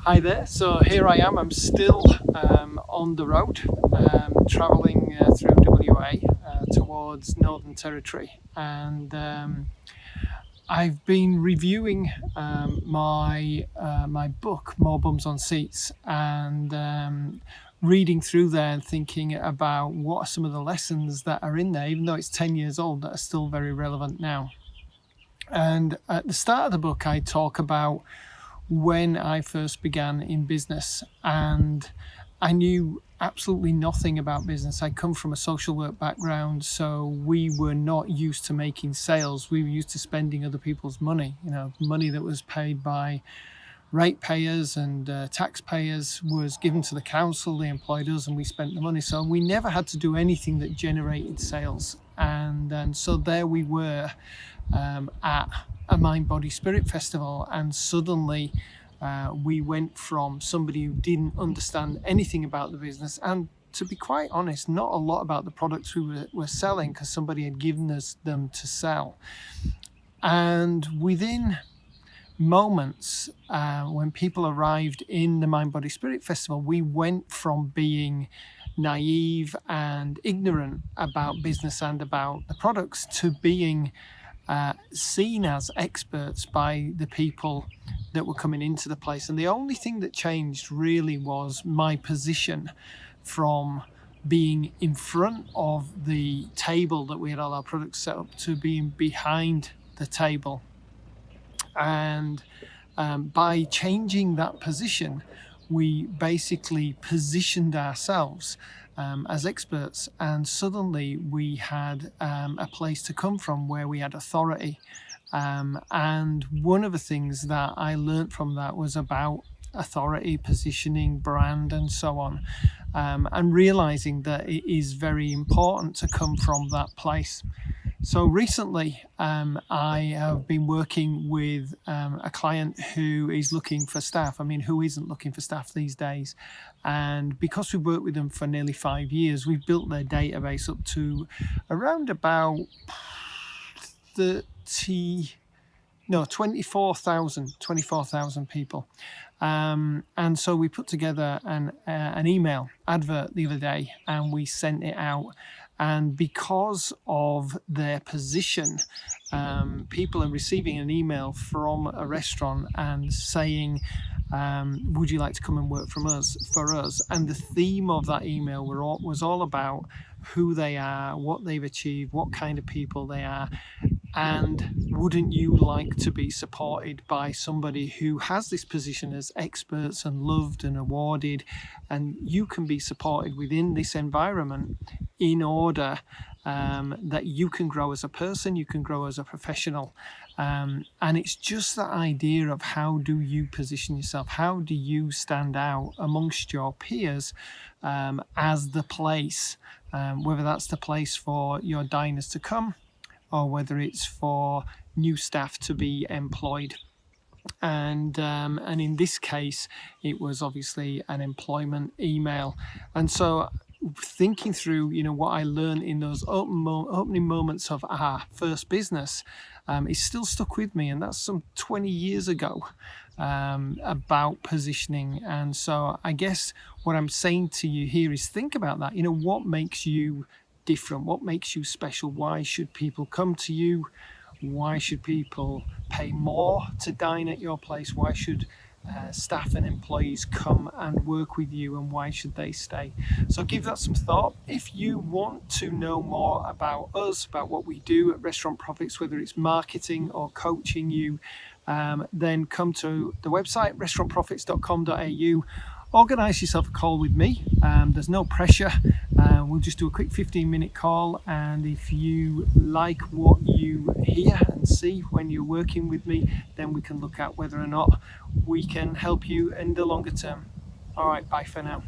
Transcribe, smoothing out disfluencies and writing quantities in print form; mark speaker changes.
Speaker 1: Hi there. So here I am. I'm still on the road, travelling through WA towards Northern Territory, and I've been reviewing my book, More Bums on Seats, and reading through there and thinking about what are some of the lessons that are in there, even though it's 10 years old, that are still very relevant now. And at the start of the book, I talk about when I first began in business, and I knew absolutely nothing about business. I come from a social work background, so we were not used to making sales. We were used to spending other people's money, money that was paid by ratepayers and taxpayers was given to the council. They employed us and we spent the money. So we never had to do anything that generated sales. And so there we were at a Mind Body Spirit festival, and suddenly we went from somebody who didn't understand anything about the business, and to be quite honest, not a lot about the products we were selling, because somebody had given us them to sell. And within moments, when people arrived in the Mind Body Spirit festival, we went from being naive and ignorant about business and about the products to being seen as experts by the people that were coming into the place. And the only thing that changed really was my position from being in front of the table that we had all our products set up to being behind the table. And by changing that position, we basically positioned ourselves as experts, and suddenly we had a place to come from where we had authority. And one of the things that I learned from that was about authority, positioning, brand, and so on, and realizing that it is very important to come from that place. So recently, I have been working with a client who is looking for staff. I mean, who isn't looking for staff these days? And because we've worked with them for nearly 5 years, we've built their database up to around about 24,000 people. And so we put together an email advert the other day, and we sent it out. And because of their position, people are receiving an email from a restaurant and saying, would you like to come and work for us? And the theme of that email was all about who they are, what they've achieved, what kind of people they are. And wouldn't you like to be supported by somebody who has this position as experts and loved and awarded, and you can be supported within this environment in order that you can grow as a person, you can grow as a professional. And it's just that idea of how do you position yourself? How do you stand out amongst your peers as the place, whether that's the place for your diners to come, or whether it's for new staff to be employed. And in this case, it was obviously an employment email. And so thinking through, what I learned in those opening moments of our first business is still stuck with me. And that's some 20 years ago, about positioning. And so I guess what I'm saying to you here is think about that. What makes you different? What makes you special? Why should people come to you? Why should people pay more to dine at your place? Why should staff and employees come and work with you, and why should they stay? So give that some thought. If you want to know more about us, about what we do at Restaurant Profits, whether it's marketing or coaching you, then come to the website restaurantprofits.com.au. Organise yourself a call with me. There's no pressure. We'll just do a quick 15-minute call, and if you like what you hear and see when you're working with me, then we can look at whether or not we can help you in the longer term. All right, bye for now.